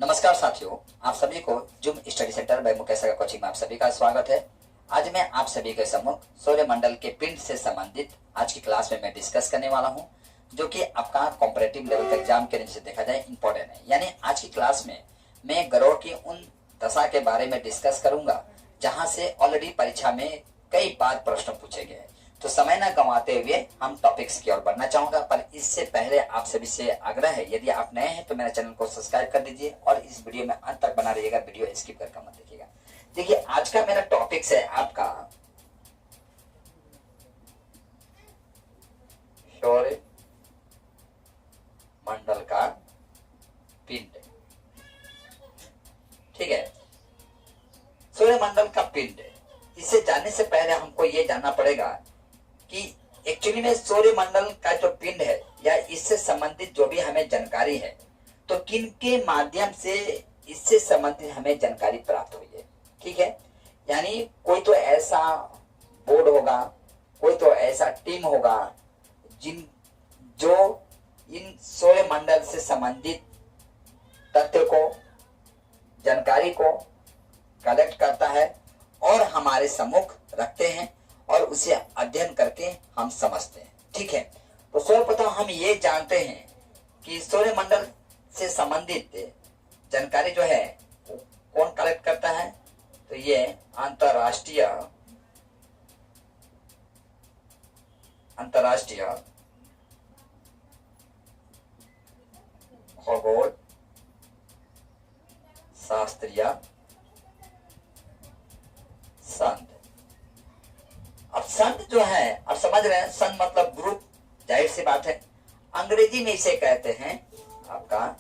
नमस्कार साथियों, आप सभी को zoom study centre by Mukesh का कोचिंग में आप सभी का स्वागत है। आज मैं आप सभी के सम्मुख सौरमंडल के पिंड से संबंधित आज की क्लास में मैं डिस्कस करने वाला हूं, जो कि आपका कॉम्परेटिव लेवल का एग्जाम के नजरिए से देखा जाए इंपॉर्टेंट है। यानी आज की क्लास में मैं ग्रहों की उन दशा के बारे में डिस्कस करूंगा जहां से ऑलरेडी परीक्षा में कई बार प्रश्न पूछे गए। तो समय न गंवाते हुए हम टॉपिक्स की ओर बढ़ना चाहूंगा, पर इससे पहले आप सभी से आग्रह है, यदि आप नए हैं तो मेरे चैनल को सब्सक्राइब कर दीजिए और इस वीडियो में अंत तक बना रहिएगा, वीडियो स्किप करके मत देखिएगा। देखिए, आज का मेरा टॉपिक्स है आपका सौर मंडल का पिंड। ठीक है, सौरमंडल का पिंड। इसे जानने से पहले हमको ये जानना पड़ेगा कि एक्चुअली में सौरमंडल का जो पिंड है या इससे संबंधित जो भी हमें जानकारी है, तो किन के माध्यम से इससे संबंधित हमें जानकारी प्राप्त हुई है। ठीक है, यानी कोई तो ऐसा बोर्ड होगा, कोई तो ऐसा टीम होगा जो इन सौरमंडल से संबंधित तथ्य को, जानकारी को कलेक्ट करता है और हमारे सम्मुख रखते हैं और उसे अध्ययन करके हम समझते हैं। ठीक है, तो सर्वप्रथम हम ये जानते हैं कि सौरमंडल से संबंधित जानकारी जो है कौन कलेक्ट करता है, तो ये अंतरराष्ट्रीय खगोल शास्त्रीय संघ। अब संघ जो है, अब समझ रहे हैं, संघ मतलब ग्रुप, जाहिर सी बात है। अंग्रेजी में इसे कहते हैं आपका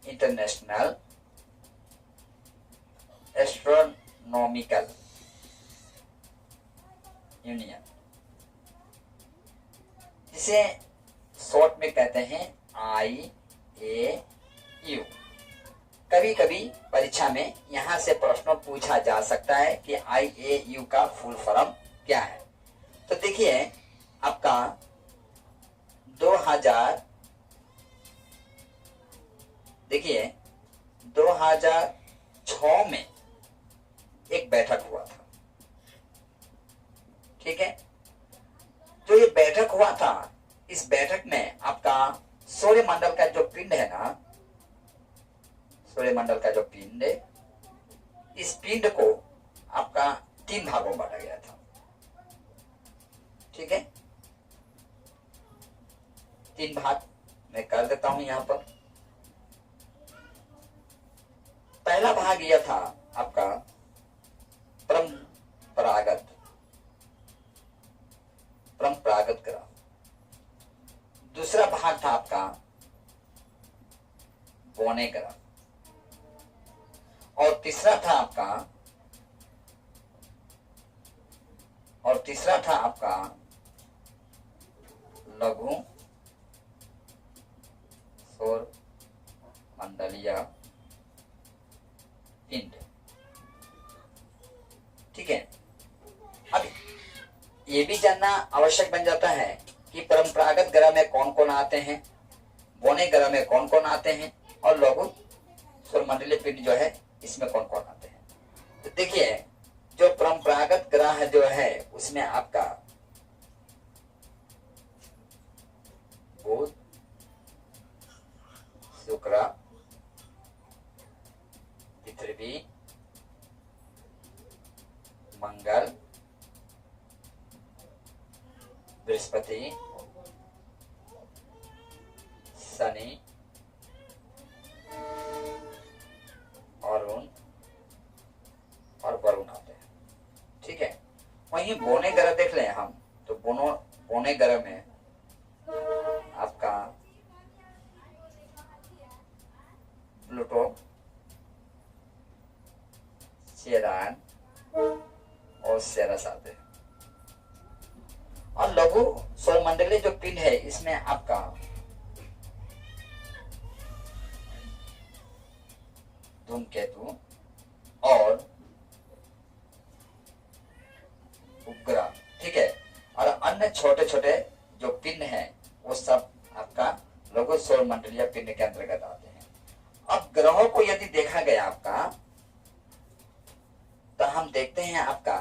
इंटरनेशनल एस्ट्रोनॉमिकल यूनियन, जिसे शॉर्ट में कहते हैं IAU। कभी कभी परीक्षा में यहां से प्रश्न पूछा जा सकता है कि IAU का फुल फॉर्म क्या है। तो देखिए, आपका 2006 में एक बैठक हुआ था। ठीक है, जो ये बैठक हुआ था, इस बैठक में आपका सौरमंडल का जो पिंड है ना, सौरमंडल का जो पिंड है, इस पिंड को आपका 3 भागों में बांटा गया था। ठीक है, 3 भाग मैं कर देता हूं यहां पर। पहला भाग यह था आपका परंपरागत ग्रह। दूसरा भाग था आपका बौने ग्रह, और तीसरा था आपका लघु सौर मंडलीय पिंड। ठीक है, अब ये भी जानना आवश्यक बन जाता है कि परंपरागत ग्रह में कौन कौन आते हैं, बौने ग्रह में कौन कौन आते हैं, और लघु सौरमंडलीय पिंड जो है इसमें कौन कौन आते हैं। तो देखिए, जो परंपरागत ग्रह जो है उसमें आपका बुध, शुक्र, पृथ्वी, मंगल, बृहस्पति, शनि, अरुण और वरुण आते हैं। ठीक है, वहीं बौने ग्रह देख लें हम, तो बौने ग्रह में आपका प्लूटो, चेरान और सेरस आते हैं। और लघु सौरमंडलीय जो पिंड है, इसमें आपका धूमकेतु और उपग्रह। ठीक है, और अन्य छोटे छोटे जो पिंड हैं वो सब आपका वो सौर मंडल या पिंड के अंतर्गत आते हैं। अब ग्रहों को यदि देखा गया आपका, तो हम देखते हैं आपका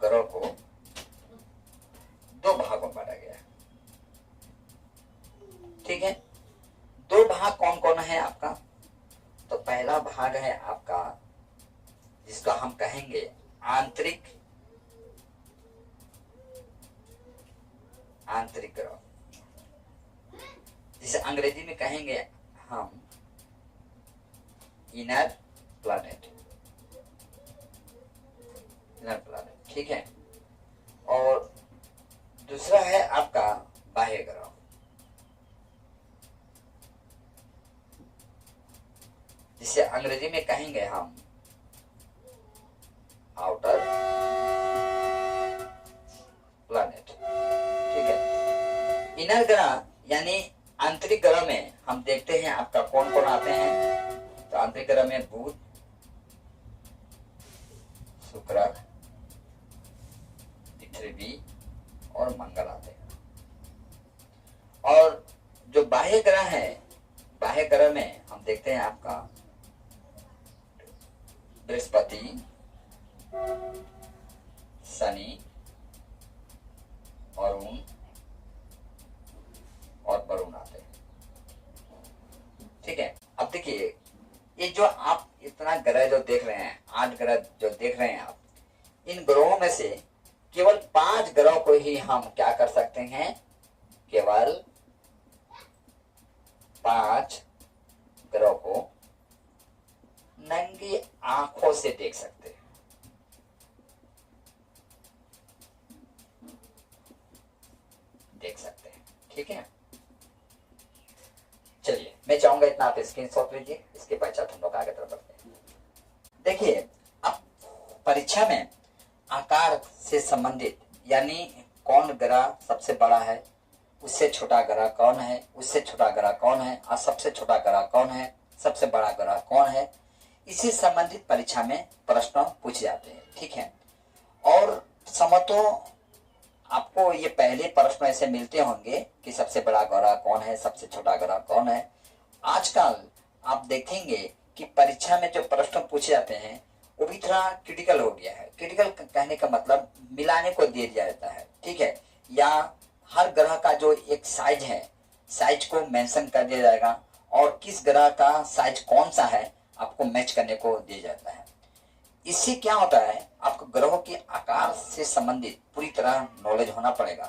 ग्रहों को दो भागों में बांटा गया। ठीक है, दो भाग कौन कौन है आपका? तो पहला भाग है आपका जिसको हम कहेंगे आंतरिक ग्रह, जिसे अंग्रेजी में कहेंगे हम इनर प्लैनेट। ठीक है, और दूसरा है आपका बाह्य ग्रह, जिसे अंग्रेजी में कहेंगे हम आउटर प्लैनेट। ठीक है, इनर ग्रह यानी आंतरिक ग्रह में हम देखते हैं आपका कौन कौन आते हैं। तो आंतरिक ग्रह में बुध, शुक्र, पृथ्वी और मंगल आते हैं। और जो बाह्य ग्रह है, बाह्य ग्रह में हम देखते हैं आपका बृहस्पति, शनि, अरुण और वरुण आते हैं। ठीक है, अब देखिए ये जो आप इतना ग्रह जो देख रहे हैं, 8 ग्रह जो देख रहे हैं आप, इन ग्रहों में से केवल 5 ग्रहों को ही हम क्या कर सकते हैं, केवल 5 ग्रहों को नंगी आंखों से देख सकते हैं। ठीक है, चलिए मैं चाहूंगा इतना आप स्क्रीनशॉट लीजिए, इसके पश्चात हम लोग आगे तरफ बढ़ते हैं। देखिए, अब परीक्षा में आकार से संबंधित यानी कौन ग्रह सबसे बड़ा है, उससे छोटा ग्रह कौन है, उससे छोटा ग्रह कौन है और सबसे छोटा ग्रह कौन है, सबसे बड़ा ग्रह कौन है, इसी संबंधित परीक्षा में प्रश्न पूछे जाते हैं। ठीक है, और समझो आपको ये पहले प्रश्न ऐसे मिलते होंगे कि सबसे बड़ा ग्रह कौन है, सबसे छोटा ग्रह कौन है। आजकल आप देखेंगे कि परीक्षा में जो प्रश्न पूछे जाते हैं वो भी थोड़ा क्रिटिकल हो गया है। क्रिटिकल कहने का मतलब मिलाने को दे दिया जाता है। ठीक है, या हर ग्रह का जो एक साइज है, साइज को मेंशन कर दिया जाएगा और किस ग्रह का साइज कौन सा है आपको मैच करने को दिया जाता है। इससे क्या होता है, आपको ग्रहों के आकार से संबंधित पूरी तरह नॉलेज होना पड़ेगा,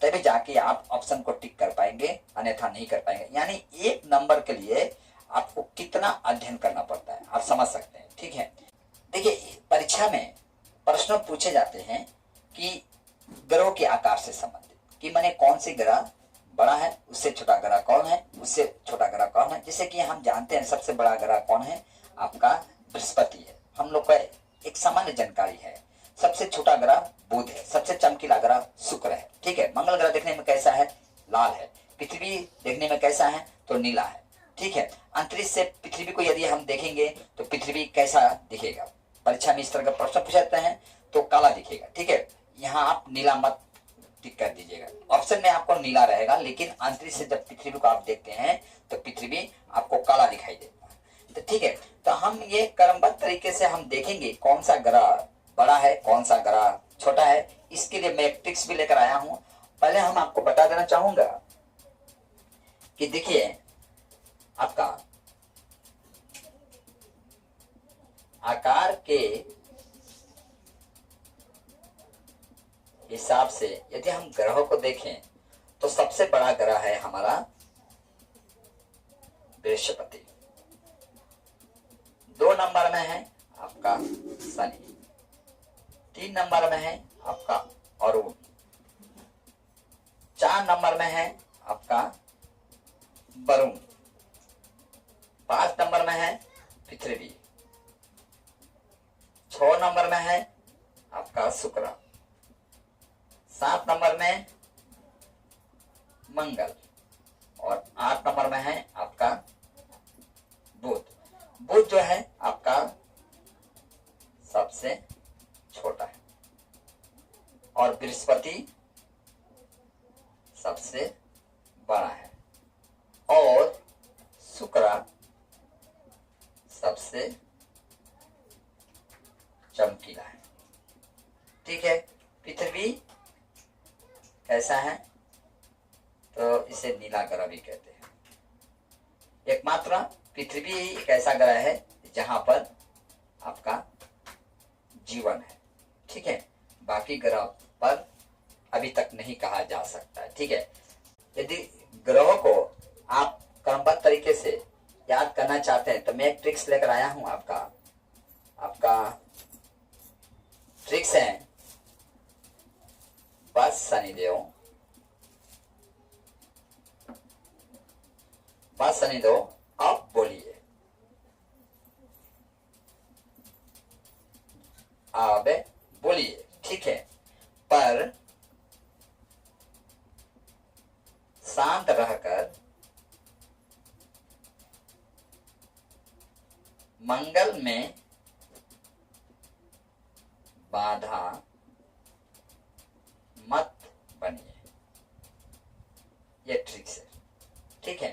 तभी जाके आप ऑप्शन को टिक कर पाएंगे, अन्यथा नहीं कर पाएंगे। यानी एक नंबर के लिए आपको कितना अध्ययन करना पड़ता है आप समझ सकते हैं। ठीक है, देखिए परीक्षा में प्रश्न पूछे जाते हैं कि ग्रहों के आकार से संबंधित, कि माने कौन सी ग्रह बड़ा है, उससे छोटा ग्रह कौन है, उससे छोटा ग्रह कौन है। जैसे कि हम जानते हैं सबसे बड़ा ग्रह कौन है, आपका बृहस्पति है, हम लोग का एक सामान्य जानकारी है। सबसे छोटा ग्रह बुध है, सबसे चमकीला ग्रह शुक्र है। ठीक है, मंगल ग्रह देखने में कैसा है, लाल है। पृथ्वी देखने में कैसा है, तो नीला है। ठीक है, अंतरिक्ष से पृथ्वी को यदि हम देखेंगे तो पृथ्वी कैसा दिखेगा, परीक्षा में इस तरह का प्रश्न पूछा जाता है तो काला दिखेगा। ठीक है, यहाँ आप नीला मत टिक कर दीजिएगा, ऑप्शन में आपको नीला रहेगा, लेकिन अंतरिक्ष से जब पृथ्वी को आप देखते हैं तो पृथ्वी आपको काला दिखाई देता है। तो ठीक है, तो हम ये क्रमबद्ध तरीके से हम देखेंगे कौन सा ग्रह बड़ा है, कौन सा ग्रह छोटा है। इसके लिए मैं एक ट्रिक्स भी लेकर आया हूं। पहले हम आपको बता देना चाहूंगा कि देखिए आपका आकार के हिसाब से यदि हम ग्रहों को देखें तो सबसे बड़ा ग्रह है हमारा बृहस्पति, 2 नंबर में है आपका शनि, 3 नंबर में है आपका अरुण, 4 नंबर में है आपका वरुण, 5 नंबर में है पृथ्वी, 6 नंबर में है आपका शुक्र, 7 नंबर में मंगल और 8 नंबर में है आपका बुध। बुध जो है आपका सबसे छोटा है और बृहस्पति सबसे बड़ा है और शुक्र सबसे चमकीला है। ठीक है, पृथ्वी कैसा है? तो इसे नीला ग्रह भी कहते हैं। एकमात्र पृथ्वी ही एक ऐसा ग्रह है जहां पर आपका जीवन है। ठीक है, बाकी ग्रह पर अभी तक नहीं कहा जा सकता है। ठीक है, यदि ग्रहों को आप क्रमबद्ध तरीके से याद करना चाहते हैं तो मैं एक ट्रिक्स लेकर आया हूं। आपका ट्रिक्स है बस शनिदेव, बस शनिदेव आप बोलिए, अब बोलिए। ठीक है, पर शांत रहकर मंगल में बाधा मत बनिए। ये ट्रिक्स है। ठीक है,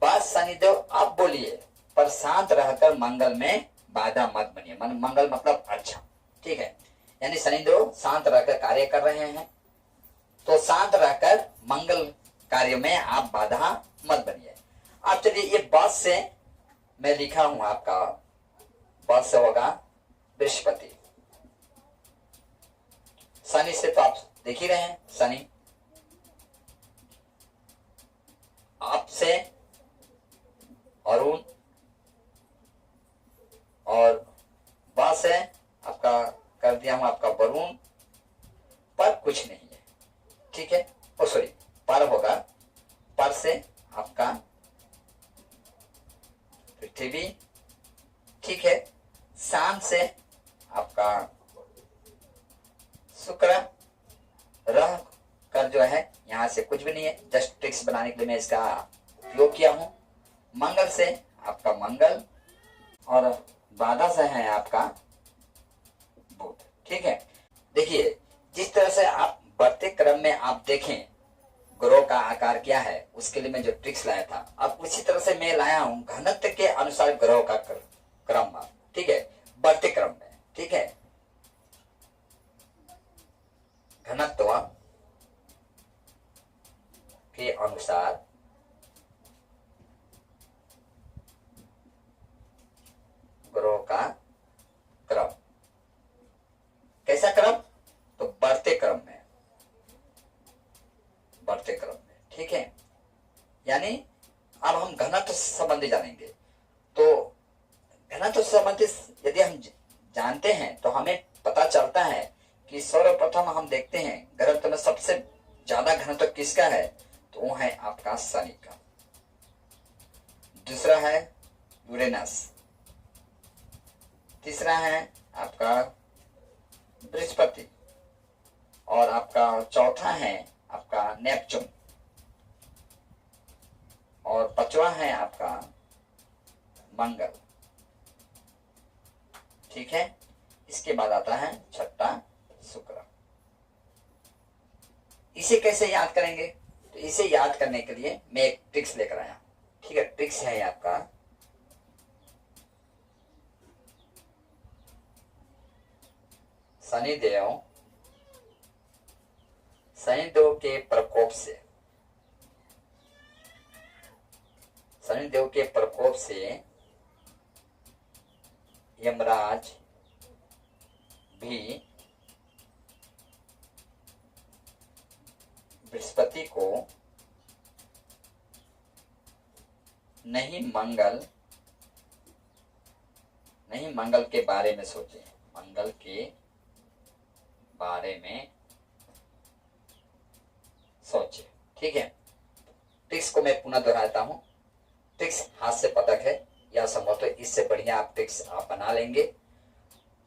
बस शनिदेव अब बोलिए, पर शांत रहकर मंगल में बाधा मत बनिए। मंगल मतलब अच्छा। ठीक है, यानी शनिदेव शांत रहकर कार्य कर रहे हैं तो शांत रहकर मंगल कार्य में आप बाधा मत बनिए। अब चलिए, ये बस से मैं लिखा हूं, आपका बस से होगा बृहस्पति। शनि से तो आप देख ही रहे हैं, शनि। आप से अरुण और बा से आपका कर दिया हूं आपका वरुण, पर कुछ नहीं है। ठीक है, ओ सॉरी, पर होगा, पर से आपका पृथ्वी। ठीक है, शांत से आपका शुक्र, रह कर जो है यहां से कुछ भी नहीं है, जस्ट ट्रिक्स बनाने के लिए मैं इसका उपयोग किया हूं। मंगल से आपका मंगल और बाधा से है आपका बुध। ठीक है, देखिए जिस तरह से आप बढ़ते क्रम में आप देखें ग्रह का आकार क्या है, उसके लिए मैं जो ट्रिक्स लाया था, अब उसी तरह से मैं लाया हूं घनत्व के अनुसार ग्रहों का क्रम। ठीक है, बढ़ते क्रम में। ठीक है, घनत्व के अनुसार ग्रहों का क्रम। कैसा क्रम? तो बढ़ते क्रम में, बढ़ते क्रम में। ठीक है, यानी अब हम घनत्व संबंधी जानेंगे। तो घनत्व संबंधी यदि हम जानते हैं तो हमें पता चलता है कि सर्वप्रथम हम देखते हैं घनत्व में सबसे ज्यादा घनत्व किसका है, तो वो है आपका शनि का। दूसरा है यूरेनस, तीसरा है आपका बृहस्पति, और आपका चौथा है आपका नेपच्यून, और पांचवा है आपका मंगल। ठीक है, इसके बाद आता है छठा शुक्र। इसे कैसे याद करेंगे? तो इसे याद करने के लिए मैं एक ट्रिक्स लेकर आया। ठीक है, ट्रिक्स है आपका शनिदेव के प्रकोप से, शनिदेव के प्रकोप से यमराज भी बृहस्पति को नहीं मंगल के बारे में सोचे, मंगल के बारे में सोचे। ठीक है, ट्रिक्स को मैं पुनः दोहराता हूं। ट्रिक्स हाथ से पतक है, या संभवतः इससे बढ़िया आप ट्रिक्स आप बना लेंगे।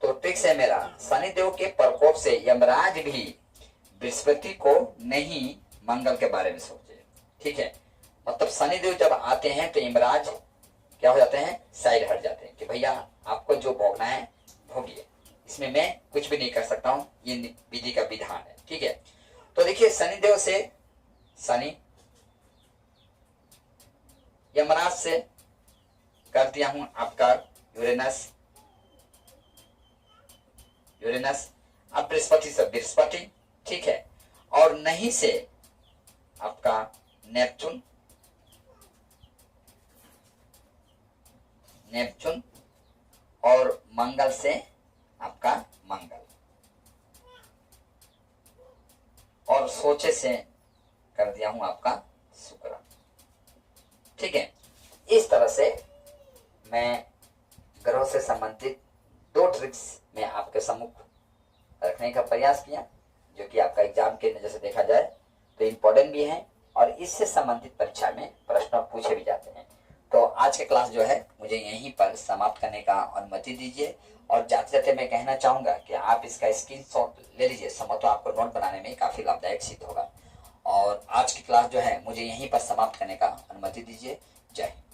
तो ट्रिक्स है मेरा, शनिदेव के प्रकोप से यमराज भी बृहस्पति को नहीं मंगल के बारे में सोचे। ठीक है, मतलब शनिदेव जब आते हैं तो यमराज क्या हो जाते हैं, साइड हट जाते हैं कि भैया आपको जो भोगना है भोगिए। इसमें मैं कुछ भी नहीं कर सकता हूं, ये विधि का विधान है। ठीक है, तो देखिए शनिदेव से शनि, यमराज से कर दिया हूं आपका यूरेनस, अब बृहस्पति से बृहस्पति। ठीक है, और नहीं से आपका नेपचून, और मंगल से आपका मंगल, और सोचे से कर दिया हूं आपका शुक्र। ठीक है, इस तरह से मैं ग्रहों से संबंधित 2 ट्रिक्स में आपके सम्मुख रखने का प्रयास किया, जो कि आपका एग्जाम के नजर से देखा जाए तो इम्पोर्टेंट भी है और इससे संबंधित परीक्षा में प्रश्न पूछे भी जाते हैं। तो आज के क्लास जो है मुझे यहीं पर समाप्त करने का अनुमति दीजिए, और जाते जाते मैं कहना चाहूंगा कि आप इसका स्क्रीनशॉट ले लीजिए, तो आपको नोट बनाने में काफी लाभदायक सिद्ध होगा। और आज की क्लास जो है मुझे यहीं पर समाप्त करने का अनुमति दीजिए। जय हिंद।